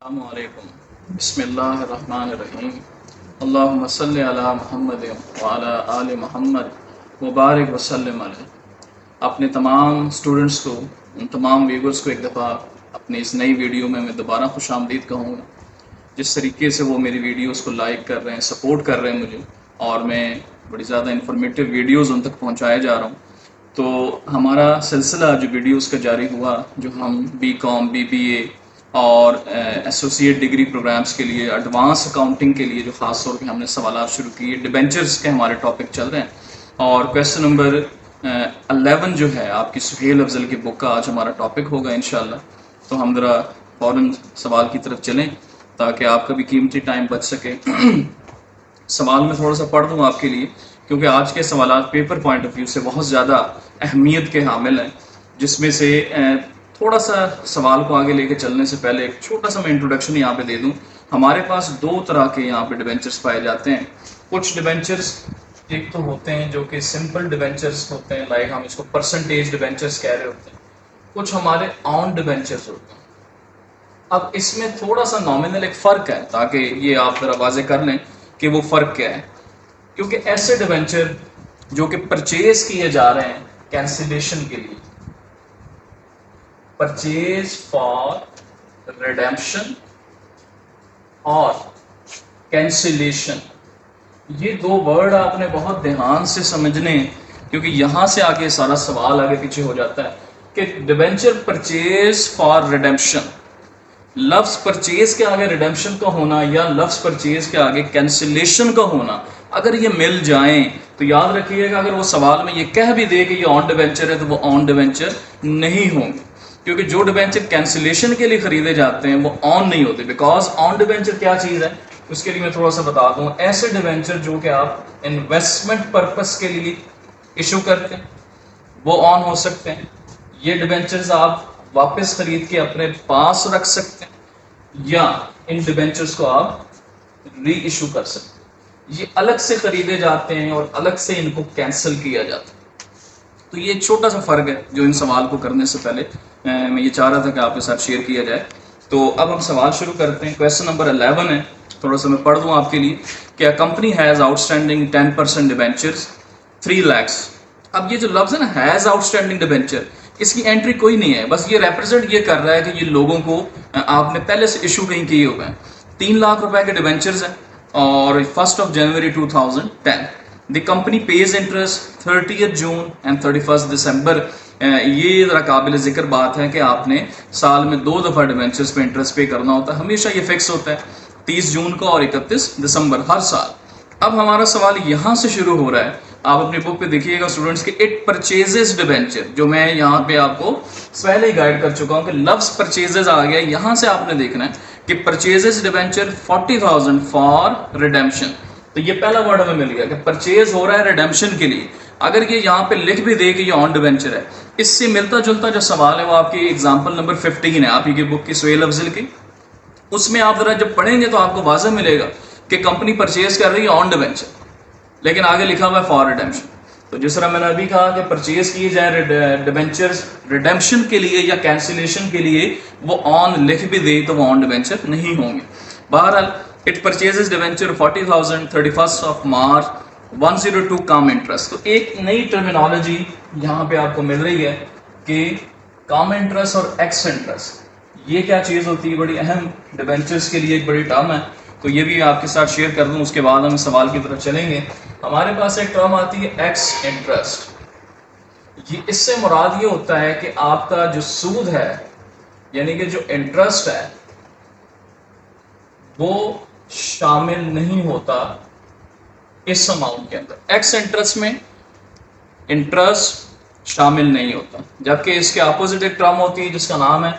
अस्सलामुअलैकुम बिस्मिल्लाहिर्रहमानिर्रहीम अल्लाहुम्मा सल्लि अला मुहम्मद व अला आलि मुहम्मद व बारिक व सल्लिम अलैहि। अपने तमाम स्टूडेंट्स को, उन तमाम व्यूअर्स को एक दफ़ा अपनी इस नई वीडियो में मैं दोबारा खुशामदीद कहूँगा। जिस तरीके से वो मेरी वीडियोस को लाइक कर रहे हैं, सपोर्ट कर रहे हैं मुझे, और मैं बड़ी ज़्यादा इन्फॉर्मेटिव वीडियोस उन तक पहुँचाया जा रहा हूँ। तो हमारा सिलसिला जो वीडियोस का जारी हुआ, जो हम BCom, BBA और एसोसिएट डिग्री प्रोग्राम्स के लिए, एडवांस अकाउंटिंग के लिए जो ख़ास तौर पे हमने सवाल शुरू किए, डिबेंचर्स के हमारे टॉपिक चल रहे हैं। और क्वेश्चन नंबर 11 जो है आपकी सुहेल अफजल की बुक का आज हमारा टॉपिक होगा इंशाल्लाह। तो हम ज़रा फ़ौरन सवाल की तरफ चलें ताकि आपका भी कीमती टाइम बच सके। सवाल मैं थोड़ा सा पढ़ दूँ आपके लिए, क्योंकि आज के सवाल पेपर पॉइंट ऑफ व्यू से बहुत ज़्यादा अहमियत के हामिल हैं। जिसमें से थोड़ा सा सवाल को आगे लेके चलने से पहले एक छोटा सा मैं इंट्रोडक्शन यहाँ पे दे दूँ। हमारे पास दो तरह के यहाँ पे डिबेंचर्स पाए जाते हैं। कुछ डिबेंचर्स एक तो होते हैं जो कि सिंपल डिबेंचर्स होते हैं, लाइक हम इसको परसेंटेज डिबेंचर्स कह रहे होते हैं। कुछ हमारे ऑन डिबेंचर्स होते हैं। अब इसमें थोड़ा सा नॉमिनल एक फ़र्क है, ताकि ये आप जरा वाजे कर लें कि वो फ़र्क क्या है। क्योंकि ऐसे डिबेंचर जो कि परचेज किए जा रहे हैं कैंसिलेशन के लिए, परचेज फॉर रिडेम्पशन और कैंसिलेशन, ये दो वर्ड आपने बहुत ध्यान से समझने हैं, क्योंकि यहां से आगे सारा सवाल आगे पीछे हो जाता है कि डिबेंचर परचेज फॉर रिडेम्पशन, लफ्ज परचेज के आगे रिडेम्पशन का होना या लफ्ज परचेज के आगे कैंसिलेशन का होना, अगर ये मिल जाएं तो याद रखिएगा, अगर वो सवाल में ये कह भी दे कि ये ऑन डिबेंचर है तो वो ऑन डिबेंचर नहीं होंगे। क्योंकि जो डिबेंचर कैंसिलेशन के लिए खरीदे जाते हैं वो ऑन नहीं होते। बिकॉज ऑन डिबेंचर क्या चीज़ है उसके लिए मैं थोड़ा सा बता दूं। ऐसे डिबेंचर जो कि आप इन्वेस्टमेंट पर्पस के लिए इशू करते हैं वो ऑन हो सकते हैं। ये डिबेंचर्स आप वापस खरीद के अपने पास रख सकते हैं, या इन डिबेंचर्स को आप री इशू कर सकते हैं। ये अलग से खरीदे जाते हैं और अलग से इनको कैंसिल किया जाता है। तो ये एक छोटा सा फर्क है जो इन सवाल को करने से पहले मैं ये चाह रहा था कि आपके साथ शेयर किया जाए। तो अब हम सवाल शुरू करते हैं। क्वेश्चन नंबर 11 है, थोड़ा सा मैं पढ़ दूं आपके लिए। क्या company has outstanding 10% debentures 3 lakhs। अब ये जो लफ्ज़ है ना, हैज़ आउटस्टैंडिंग डिबेंचर, इसकी एंट्री कोई नहीं है, बस ये रिप्रेजेंट ये कर रहा है कि ये लोगों को आपने पहले से इशू कहीं किए हुए हैं। 3 लाख रुपए के डिबेंचर्स हैं और 1 जनवरी 2010 the company page interest 30 June and 31 दिसंबर। ये ज़रा काबिल ज़िक्र बात है कि आपने साल में 2 दफ़ा डिबेंचर्स पे इंटरेस्ट पे करना होता है। हमेशा ये फिक्स होता है 30 जून को और 31 दिसंबर हर साल। अब हमारा सवाल यहाँ से शुरू हो रहा है। आप अपनी बुक पे देखिएगा स्टूडेंट्स के इट परचेजेस डिबेंचर, जो मैं यहाँ पे आपको पहले ही गाइड कर चुका हूँ कि लफ्ज परचेजेस आ गया। यहाँ से आपने देखना है कि परचेजेस डिबेंचर 40,000 फॉर रिडेम्पशन। तो ये पहला वर्ड हमें मिल गया कि परचेज हो रहा है रिडेम्पशन के लिए। अगर ये यहाँ पे लिख भी दे कि ये ऑन डिबेंचर है, इससे मिलता जुलता जो सवाल है वो आपकी एग्जाम्पल नंबर 15 है आप ही की बुक की सुहेल अफजल की। उसमें आप जरा जब पढ़ेंगे तो आपको वाज़ह मिलेगा कि कंपनी परचेज कर रही है ऑन डिबेंचर, लेकिन आगे लिखा हुआ है फॉर रिडेम्पशन। तो जिस तरह मैंने अभी कहा कि परचेज किए जाए डिबेंचर्स रिडेम्पशन के लिए या कैंसिलेशन के लिए, वो ऑन लिख भी दे तो वो ऑन डिबेंचर नहीं होंगे। बहरहाल it purchases debenture 40,000 31 March 102 come interest. तो एक नई टर्मिनोलॉजी यहाँ पे आपको मिल रही है कि कम इंटरेस्ट और एक्स इंटरेस्ट, ये क्या चीज़ होती है, बड़ी अहम डिबेंचर्स के लिए एक बड़ी टर्म है। तो ये भी आपके साथ शेयर कर दूं, उसके बाद हम सवाल की तरफ चलेंगे। हमारे पास एक टर्म आती है एक्स इंटरेस्ट। ये इससे मुराद ये होता है कि आपका जो सूद है, यानी कि जो इंटरेस्ट है, वो शामिल नहीं होता इस अमाउंट के अंदर। एक्स इंटरेस्ट में इंटरेस्ट शामिल नहीं होता, जबकि इसके अपोजिट एक टर्म होती है जिसका नाम है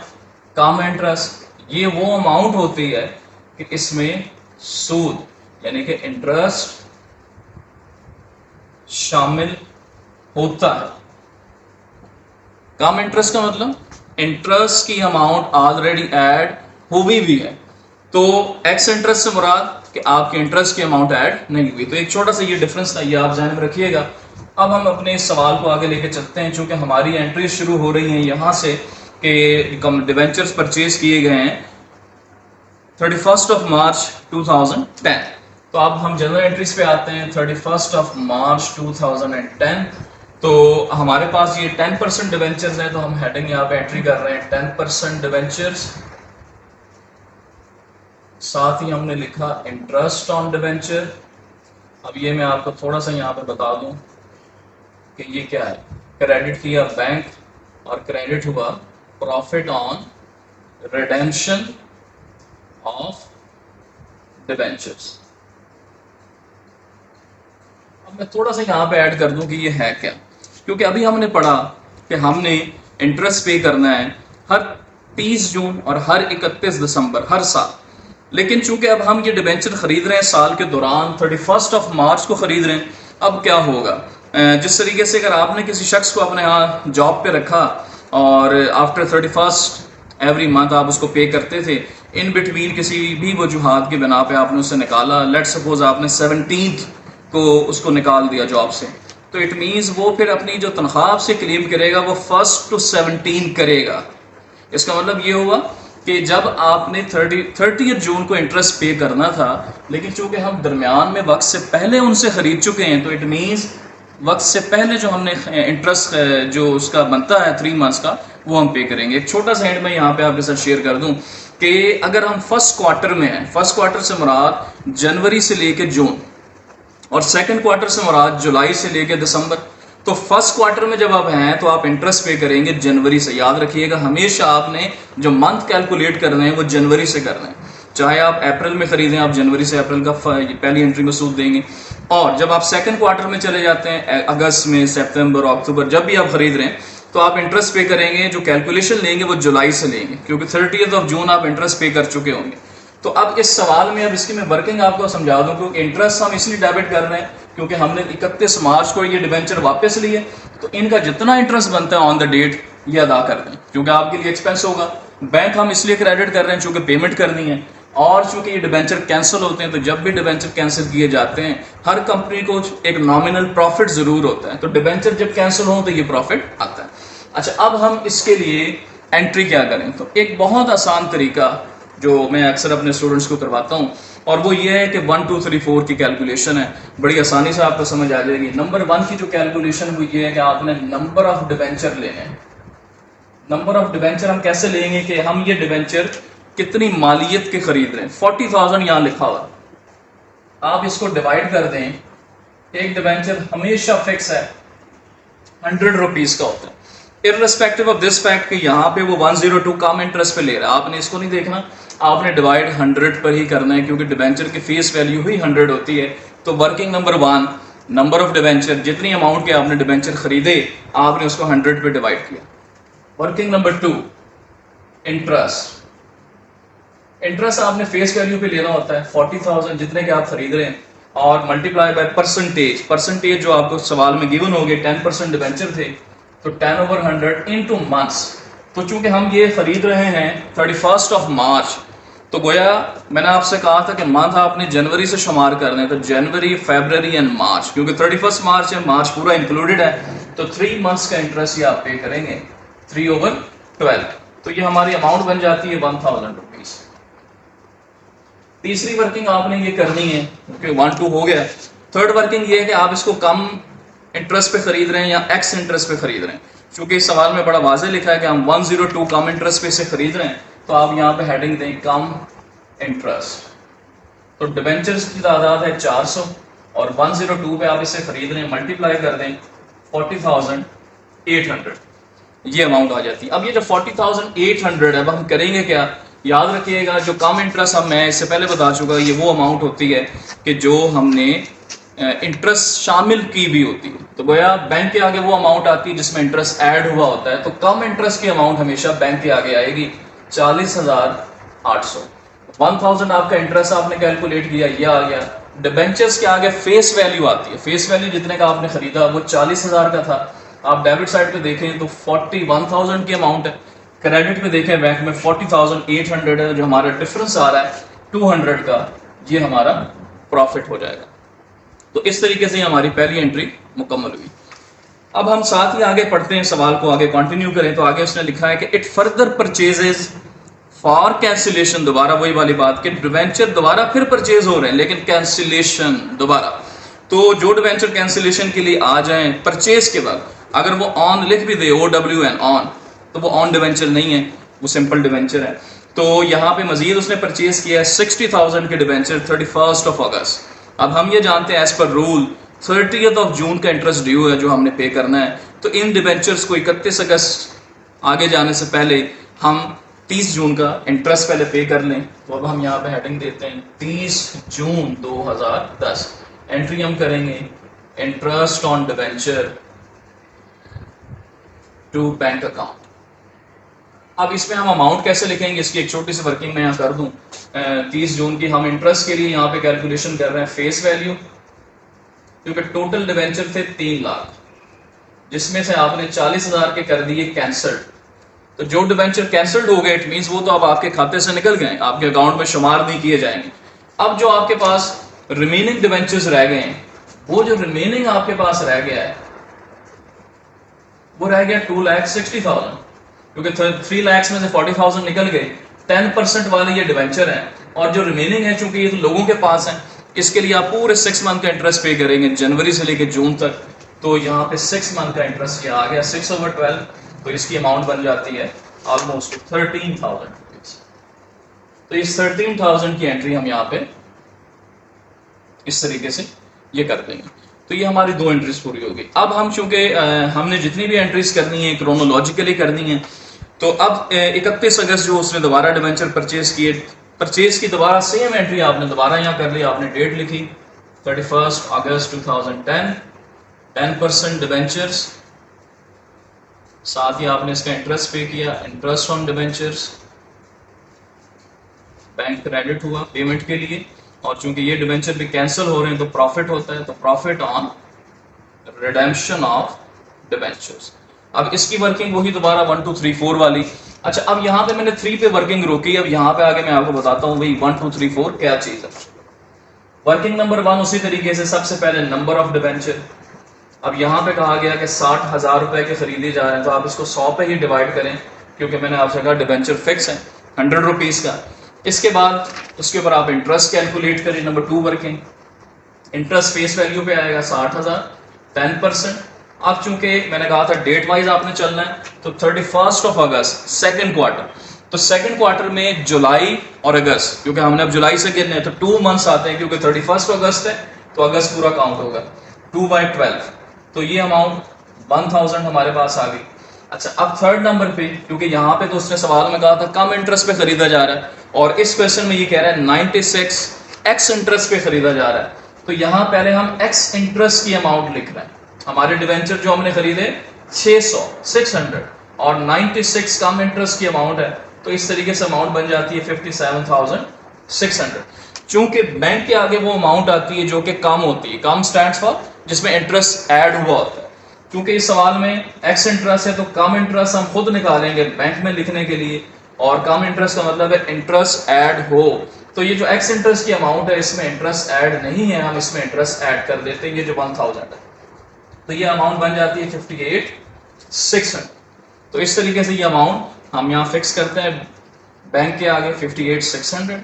कम इंटरेस्ट। ये वो अमाउंट होती है कि इसमें सूद यानी कि इंटरेस्ट शामिल होता है। कम इंटरेस्ट का मतलब इंटरेस्ट की अमाउंट ऑलरेडी ऐड हुई भी है। तो एक्स इंटरेस्ट से मुराद कि आपके इंटरेस्ट की अमाउंट ऐड नहीं हुई। तो एक छोटा सा ये डिफरेंस था, ये आप ध्यान में रखिएगा। अब हम अपने इस सवाल को आगे लेके चलते हैं, चूंकि हमारी एंट्री शुरू हो रही है यहाँ से कि डिबेंचर्स परचेज किए गए हैं 31 ऑफ मार्च 2010। तो अब हम जनरल एंट्रीज पे आते हैं। 31 ऑफ मार्च 2010, तो हमारे पास ये 10% डिवेंचर्स हैं, तो हम हेडिंग यहाँ पे एंट्री कर रहे हैं 10% डिवेंचर्स। साथ ही हमने लिखा इंटरेस्ट ऑन डिवेंचर। अब ये मैं आपको थोड़ा सा यहाँ पे बता दूं कि ये क्या है। क्रेडिट किया बैंक और क्रेडिट हुआ profit on redemption of debentures. अब मैं थोड़ा सा यहाँ पे ऐड कर दूं कि ये है क्या, क्योंकि अभी हमने पढ़ा कि हमने इंटरेस्ट पे करना है हर 30 जून और हर 31 दिसंबर हर साल। लेकिन चूंकि अब हम ये डिबेंचर खरीद रहे हैं साल के दौरान, 31 ऑफ मार्च को खरीद रहे हैं, अब क्या होगा। जिस तरीके से अगर आपने किसी शख्स को अपने यहाँ जॉब पे रखा और आफ्टर 31 एवरी मंथ आप उसको पे करते थे, इन बिटवीन किसी भी वजूहात की बिना पे आपने उससे निकाला, लेट सपोज आपने 17th को उसको निकाल दिया जॉब से, तो इट मीन्स वो फिर अपनी जो तनख्वाह आपसे क्लेम करेगा वो 1 to 17 करेगा। इसका मतलब ये हुआ कि जब आपने 30 जून को इंटरेस्ट पे करना था, लेकिन चूंकि हम दरमियान में वक्त से पहले उनसे खरीद चुके हैं, तो इट मीन्स वक्त से पहले जो हमने इंटरेस्ट जो उसका बनता है 3 मंथ्स का, वो हम पे करेंगे। एक छोटा सा एंड मैं यहाँ पे आपके साथ शेयर कर दूं कि अगर हम फर्स्ट क्वार्टर में हैं, फर्स्ट क्वार्टर से मुराद जनवरी से लेके जून और सेकंड क्वार्टर से मुराद जुलाई से लेके दिसंबर, तो फर्स्ट क्वार्टर में जब आप हैं तो आप इंटरेस्ट पे करेंगे जनवरी से। याद रखिएगा, हमेशा आपने जो मंथ कैलकुलेट करने हैं वो जनवरी से करना है। चाहे आप अप्रैल में खरीदें, आप जनवरी से अप्रैल का पहली एंट्री में सूद देंगे। और जब आप सेकंड क्वार्टर में चले जाते हैं, अगस्त में, सितंबर, अक्टूबर, जब भी आप खरीद रहे हैं, तो आप इंटरेस्ट पे करेंगे, जो कैलकुलेशन लेंगे वो जुलाई से लेंगे, क्योंकि 30 ऑफ जून आप इंटरेस्ट पे कर चुके होंगे। तो अब इस सवाल में अब इसकी मैं वर्किंग आपको समझा दूं, क्योंकि इंटरेस्ट हम इसलिए डेबिट कर रहे हैं क्योंकि हमने 31 मार्च को ये डिबेंचर वापस लिए, तो इनका जितना इंटरेस्ट बनता है ऑन द डेट ये अदा कर दें, क्योंकि आपके लिए एक्सपेंस होगा। बैंक हम इसलिए क्रेडिट कर रहे हैं क्योंकि पेमेंट करनी है, और चूंकि ये डिबेंचर कैंसिल होते हैं, तो जब भी डिबेंचर कैंसिल किए जाते हैं हर कंपनी को एक नॉमिनल प्रॉफिट जरूर होता है, तो डिबेंचर जब कैंसिल हो तो ये प्रॉफिट आता है। अच्छा, अब हम इसके लिए एंट्री क्या करें, तो एक बहुत आसान तरीका जो मैं अक्सर अपने स्टूडेंट्स को करवाता हूं, और वो ये है कि 1 2 3 4 की कैलकुलेशन है, बड़ी आसानी से आपको समझ आ जाएगी। नंबर 1 की जो कैलकुलेशन वो ये है कि आपने नंबर ऑफ डिबेंचर लेने हैं। नंबर ऑफ डिबेंचर हम कैसे लेंगे कि हम ये डिबेंचर कितनी मालियत के खरीद रहे हैं। 40,000 यहाँ लिखा हुआ, आप इसको डिवाइड कर दें। एक डिबेंचर हमेशा फिक्स है 100 रुपीज का होता है, इररिस्पेक्टिव ऑफ दिस फैक्ट कि यहाँ पे वो 102 कम इंटरेस्ट पे ले रहा है। आपने इसको नहीं देखना, आपने डिवाइड 100 पर ही करना है, क्योंकि डिबेंचर की फेस वैल्यू ही 100 होती है। तो working number 1, number of debenture, जितनी अमाउंट के आपने डिबेंचर खरीदे आपने उसको 100 पे डिवाइड किया। Working number 2, interest. इंटरेस्ट आपने फेस वैल्यू पे लेना होता है 40,000 जितने के आप खरीद रहे हैं, और मल्टीप्लाई बाय परसेंटेज। परसेंटेज जो आपको सवाल में गिवन हो गए, 10% डिबेंचर थे, तो 10/100 इनटू मंथ्स। तो चूंकि हम ये खरीद रहे हैं 31 ऑफ मार्च, तो गोया मैंने आपसे कहा था कि मंथ आपने जनवरी से शुमार करने हैं, तो जनवरी, फरवरी एंड मार्च, क्योंकि 31 मार्च है, मार्च पूरा इंक्लूडेड है, तो 3 मंथ्स का इंटरेस्ट ये आप पे करेंगे 3/12। तो ये हमारी अमाउंट बन जाती है 1000 रुपीज। तीसरी वर्किंग आपने ये करनी है, क्योंकि 1 2 हो गया। थर्ड वर्किंग ये है कि आप इसको कम इंटरेस्ट पे खरीद रहे हैं या एक्स इंटरेस्ट पे खरीद रहे हैं। क्योंकि इस सवाल में बड़ा वाज़ेह लिखा है कि हम 102 कम इंटरेस्ट पे से खरीद रहे हैं, तो आप यहाँ पे हेडिंग दें कम इंटरेस्ट। तो डिबेंचर्स की तादाद है 400 और 102 पे आप इसे खरीद रहे हैं, मल्टीप्लाई कर दें 40,800, ये अमाउंट आ जाती है। अब ये जो 40,800 है, अब हम करेंगे क्या, याद रखिएगा जो कम इंटरेस्ट हम, मैं इससे पहले बता चुका, ये वो अमाउंट होती है कि जो हमने इंटरेस्ट शामिल की भी होती है। तो गोया बैंक के आगे वो अमाउंट आती है जिसमें इंटरेस्ट ऐड हुआ होता है, तो कम इंटरेस्ट की अमाउंट हमेशा बैंक के आगे आएगी 40,800। 1000 आपका इंटरेस्ट आपने कैलकुलेट किया, ये आ गया। डिबेंचर्स के आगे फेस वैल्यू आती है, फेस वैल्यू जितने का आपने खरीदा वो 40,000 का था। आप डेबिट साइड पे देखें तो 41,000 की अमाउंट है, क्रेडिट पे देखें बैंक में 40,800 है, जो हमारा डिफरेंस आ रहा है 200 का, ये हमारा प्रॉफिट हो जाएगा। तो इस तरीके से हमारी पहली एंट्री मुकम्मल हुई। अब हम साथ ही आगे पढ़ते हैं, सवाल को आगे कंटिन्यू करें, तो आगे उसने लिखा है कि it further purchases for cancellation, दोबारा वही वाली बात कि डिवेंचर दोबारा फिर परचेज हो रहे हैं, लेकिन कैंसिलेशन दोबारा। तो जो डिवेंचर कैंसिलेशन के लिए आ जाएं परचेज के बाद, अगर वो ऑन लिख भी दे OWN ऑन, तो वो ऑन डिवेंचर नहीं है, वो सिंपल डिवेंचर है। तो यहाँ पे मजीद उसने परचेज किया है 60,000 के डिवेंचर 31 अगस्त। अब हम ये जानते हैं एज पर रूल 30 जून का इंटरेस्ट ड्यू है जो हमने पे करना है। तो इन डिवेंचर्स को 31 अगस्त आगे जाने से पहले हम 30 जून का इंटरेस्ट पहले पे कर लें। तो अब हम यहाँ पे हेडिंग देते हैं 30 जून 2010। एंट्री हम करेंगे interest on debenture to bank account. अब इसमें हम अमाउंट कैसे लिखेंगे, इसकी एक छोटी सी वर्किंग मैं यहाँ कर दूं। 30 जून की हम इंटरेस्ट के लिए यहाँ पे कैलकुलेशन कर रहे हैं फेस वैल्यू, क्योंकि टोटल डिवेंचर थे 3 लाख, जिसमें से आपने 40,000 के कर दिए कैंसल्ड। तो जो डिवेंचर कैंसल्ड हो गए इट मींस वो तो अब आपके खाते से निकल गए, आपके अकाउंट में शुमार नहीं किए जाएंगे। अब जो आपके पास रिमेनिंग डिवेंचर्स रह गए हैं, वो जो रिमेनिंग आपके पास रह गया है वो रह गया 2,60,000, क्योंकि 3 लाख में से 40,000 निकल गए। 10% वाले ये डिवेंचर हैं, और जो रिमेनिंग है चूंकि ये तो लोगों के पास है, इसके लिए आप पूरे 6 मंथ का इंटरेस्ट पे करेंगे जनवरी से लेकर जून तक। तो यहाँ पे 6 मंथ का इंटरेस्ट ये आ गया 6/12, तो इसकी अमाउंट बन जाती है ऑलमोस्ट 13,000 रुपीज। तो इस 13,000 की एंट्री हम यहाँ पे इस तरीके से ये कर देंगे। तो ये हमारी 2 एंट्रीज पूरी हो गई। अब हम चूंकि हमने जितनी भी एंट्रीज करनी है क्रोनोलॉजिकली करनी है, तो अब 31 अगस्त जो उसने दोबारा डिवेंचर परचेज किए, परचेज की दोबारा सेम एंट्री आपने दोबारा यहाँ कर ली। आपने डेट लिखी 31 अगस्त 2010, 10% डिवेंचर्स, साथ ही आपने इसका इंटरेस्ट पे किया, interest on debentures, bank credit हुआ पेमेंट के लिए। और चूंकि ये डिवेंचर भी कैंसिल हो रहे हैं तो प्रॉफिट होता है, तो profit on redemption of debentures. अब इसकी वर्किंग वही दोबारा 1 2 3 4 वाली। अच्छा, अब यहाँ पे मैंने 3 पे वर्किंग रोकी, अब यहाँ पे आगे मैं आपको बताता हूँ भाई 1 2 3 4 क्या चीज है। वर्किंग नंबर 1 उसी तरीके से, सबसे पहले नंबर ऑफ डिवेंचर। अब यहाँ पे कहा गया कि 60,000 रुपए के खरीदे जा रहे हैं, तो आप इसको 100 पे ही डिवाइड करें, क्योंकि मैंने आपसे कहा डिवेंचर फिक्स है 100 रुपीज का। इसके बाद उसके ऊपर आप इंटरेस्ट कैलकुलेट करें। Number 2 working, interest face value पे आएगा 60,000, 10%। अब चूंकि मैंने कहा था डेट वाइज आपने चलना है, तो 31 अगस्त सेकंड क्वार्टर। तो सेकंड क्वार्टर में जुलाई और अगस्त, क्योंकि हमने अब जुलाई से गिनने हैं तो 2 मंथ्स आते हैं, क्योंकि 31 अगस्त है तो अगस्त पूरा काउंट होगा 2/12। तो ये अमाउंट 1000 हमारे पास आ गई। अच्छा, अब थर्ड नंबर पे, क्योंकि यहाँ पे तो उसने सवाल में कहा था कम इंटरेस्ट पे खरीदा जा रहा है, और इस क्वेश्चन में ये कह रहा है 96 एक्स इंटरेस्ट पे खरीदा जा रहा है। तो यहाँ पहले हम एक्स इंटरेस्ट की अमाउंट लिख रहे हैं। हमारे डिवेंचर जो हमने खरीदे 600 और 96 कम इंटरेस्ट की अमाउंट है, तो इस तरीके से अमाउंट बन जाती है 57,600। चूंकि बैंक के आगे वो अमाउंट आती है जो कि कम होती है, कम स्टैंड्स फॉर जिसमें इंटरेस्ट ऐड हुआ होता है। क्योंकि इस सवाल में एक्स इंटरेस्ट है तो कम इंटरेस्ट हम खुद निकालेंगे बैंक में लिखने के लिए, और कम इंटरेस्ट का मतलब है इंटरेस्ट ऐड हो। तो ये जो एक्स इंटरेस्ट की अमाउंट है इसमें इंटरेस्ट ऐड नहीं है, हम इसमें इंटरेस्ट ऐड कर देते हैं, ये जो 1000 है, तो ये अमाउंट बन जाती है 58,600। तो इस तरीके से ये अमाउंट हम यहाँ फिक्स करते हैं बैंक के आगे 58,600,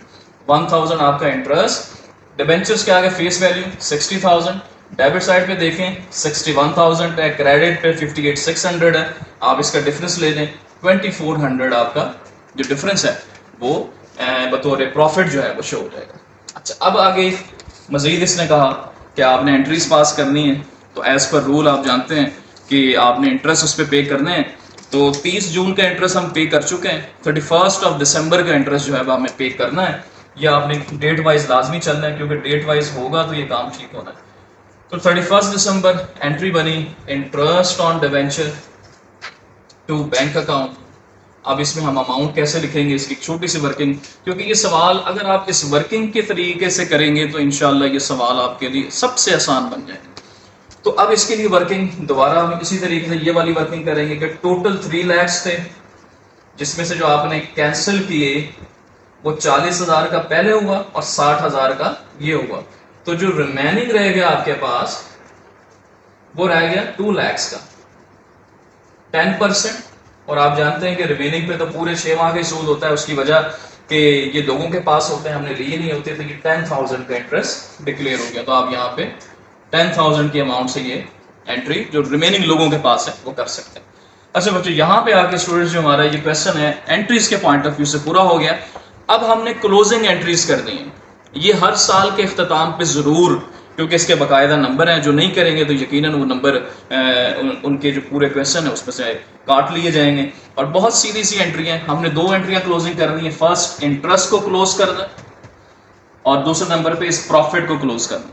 1000 आपका इंटरेस्ट, डिबेंचर्स के आगे फेस वैल्यू 60,000, डेबिट साइड पे देखें 61,000 है, क्रेडिट पे 58,600 है। आप इसका डिफरेंस ले लें 2400, आपका जो डिफरेंस है वो बतौर प्रॉफिट जो है वो शो हो जाएगा। अच्छा, अब आगे मजीद इसने कहा कि आपने एंट्रीज पास करनी है, तो एज पर रूल आप जानते हैं कि आपने इंटरेस्ट उस पर पे करने हैं। तो 30 जून का इंटरेस्ट हम पे कर चुके हैं, 31 दिसंबर का इंटरेस्ट जो है वो हमें पे करना है। या आपने डेट वाइज लाजमी चलना है, क्योंकि डेट वाइज होगा तो ये काम ठीक होना है। तो 31 दिसंबर एंट्री बनी interest on debenture to bank account. अब इसमें हम अमाउंट कैसे लिखेंगे, इसकी छोटी सी वर्किंग, क्योंकि ये सवाल अगर आप इस वर्किंग के तरीके से करेंगे तो इंशाल्लाह ये सवाल आपके लिए सबसे आसान बन जाएगा। तो अब इसके लिए वर्किंग दोबारा हम इसी तरीके से ये वाली वर्किंग करेंगे कि टोटल 3 लाख थे, जिसमें से जो आपने कैंसिल किए वो 40,000 का पहले हुआ और 60,000 का ये हुआ। तो जो रिमेनिंग रह गया आपके पास वो रह गया 2 लाख का। 10% और आप जानते हैं कि रिमेनिंग पे तो पूरे 6 माह का ही सूद होता है, उसकी वजह कि ये लोगों के पास होते हैं, हमने लिए नहीं होते, तो ये 10,000 का इंटरेस्ट डिक्लेयर हो गया। तो आप यहाँ पे 10,000 की अमाउंट से ये एंट्री जो रिमेनिंग लोगों के पास है वो कर सकते हैं। अच्छा बच्चों, यहाँ पे आके स्टूडेंट्स जो हमारा ये क्वेश्चन है एंट्रीज के पॉइंट ऑफ व्यू से पूरा हो गया। अब हमने क्लोजिंग एंट्रीज करनी है। ये हर साल के इख्तिताम पे जरूर, क्योंकि इसके बाकायदा नंबर हैं, जो नहीं करेंगे तो यकीनन वो नंबर उनके जो पूरे क्वेश्चन है उसमें से काट लिए जाएंगे। और बहुत सीधी सी एंट्री है, हमने 2 एंट्रियां क्लोजिंग करनी है। फर्स्ट इंटरेस्ट को क्लोज करना और दूसरे नंबर पे इस प्रॉफिट को क्लोज करना।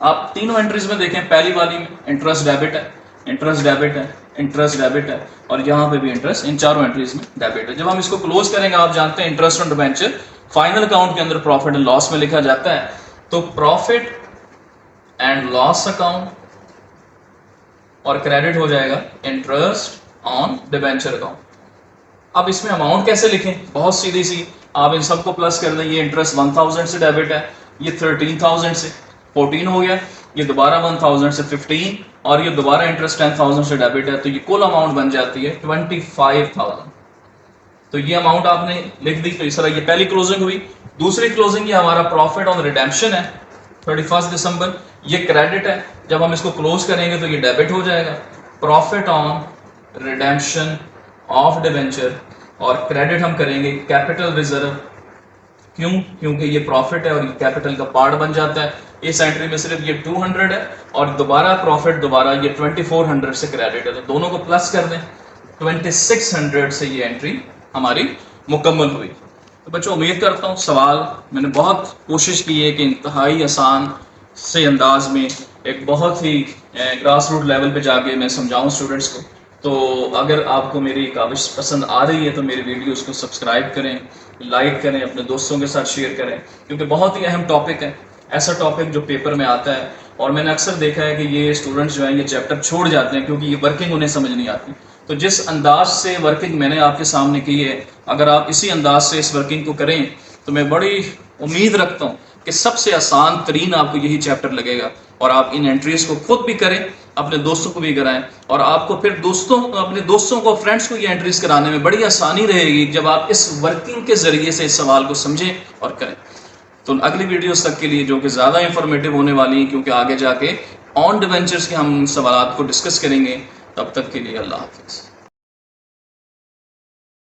आप तीनों एंट्रीज में देखें, पहली वाली में इंटरेस्ट डेबिट है, इंटरेस्ट डेबिट है, इंटरेस्ट डेबिट है, और यहाँ पे भी इंटरेस्ट, इन चारों एंट्रीज में डेबिट है। जब हम इसको क्लोज करेंगे, आप जानते हैं interest on debenture final account के अंदर प्रॉफिट एंड लॉस में लिखा जाता है, तो प्रॉफिट एंड लॉस अकाउंट और क्रेडिट हो जाएगा इंटरेस्ट ऑन डिबेंचर अकाउंट। अब इसमें अमाउंट कैसे लिखें? बहुत सीधी सी, आप इन सबको प्लस कर दें। ये इंटरेस्ट 1000 से डेबिट है, ये 13,000 से 14 हो गया, ये दोबारा 1000 से 15, और ये दोबारा इंटरेस्ट 10,000 से डेबिट है, तो ये कुल अमाउंट बन जाती है 25,000। तो ये अमाउंट आपने लिख दी। तो इस तरह ये पहली क्लोजिंग हुई। दूसरी क्लोजिंग ये हमारा प्रॉफिट ऑन रिडेम्पशन है 31 दिसंबर, ये क्रेडिट है। जब हम इसको क्लोज करेंगे तो ये डेबिट हो जाएगा, profit on redemption of debenture, और क्रेडिट हम करेंगे कैपिटल रिजर्व। क्यों? क्योंकि ये प्रॉफिट है और ये कैपिटल का पार्ट बन जाता है। इस एंट्री में सिर्फ ये 200 है और दोबारा प्रॉफिट दोबारा ये 2400 से क्रेडिट है, तो दोनों को प्लस कर दें, 2600 से ये एंट्री हमारी मुकम्मल हुई। तो बच्चों, उम्मीद करता हूँ सवाल मैंने बहुत कोशिश की है कि इंतहाई आसान से अंदाज में एक बहुत ही ग्रास रूट लेवल पे जाके मैं समझाऊं स्टूडेंट्स को। तो अगर आपको मेरी काविश पसंद आ रही है तो मेरी वीडियोस को सब्सक्राइब करें, लाइक करें, अपने दोस्तों के साथ शेयर करें, क्योंकि बहुत ही अहम टॉपिक है, ऐसा टॉपिक जो पेपर में आता है। और मैंने अक्सर देखा है कि ये स्टूडेंट्स जो हैं ये चैप्टर छोड़ जाते हैं क्योंकि ये वर्किंग उन्हें समझ नहीं आती। तो जिस अंदाज से वर्किंग मैंने आपके सामने की है, अगर आप इसी अंदाज से इस वर्किंग को करें तो मैं बड़ी उम्मीद रखता हूँ कि सबसे आसान तरीन आपको यही चैप्टर लगेगा। और आप इन एंट्रीज को खुद भी करें, अपने दोस्तों को भी कराएं, और आपको फिर अपने दोस्तों को, फ्रेंड्स को ये एंट्रीज कराने में बड़ी आसानी रहेगी जब आप इस वर्किंग के जरिए से इस सवाल को समझें और करें। तो अगली वीडियोस तक के लिए, जो कि ज़्यादा इंफॉर्मेटिव होने वाली है क्योंकि आगे जाके ऑन डिबेंचर्स के हम सवाल को डिस्कस करेंगे, तब तक के लिए अल्लाह हाफिज़।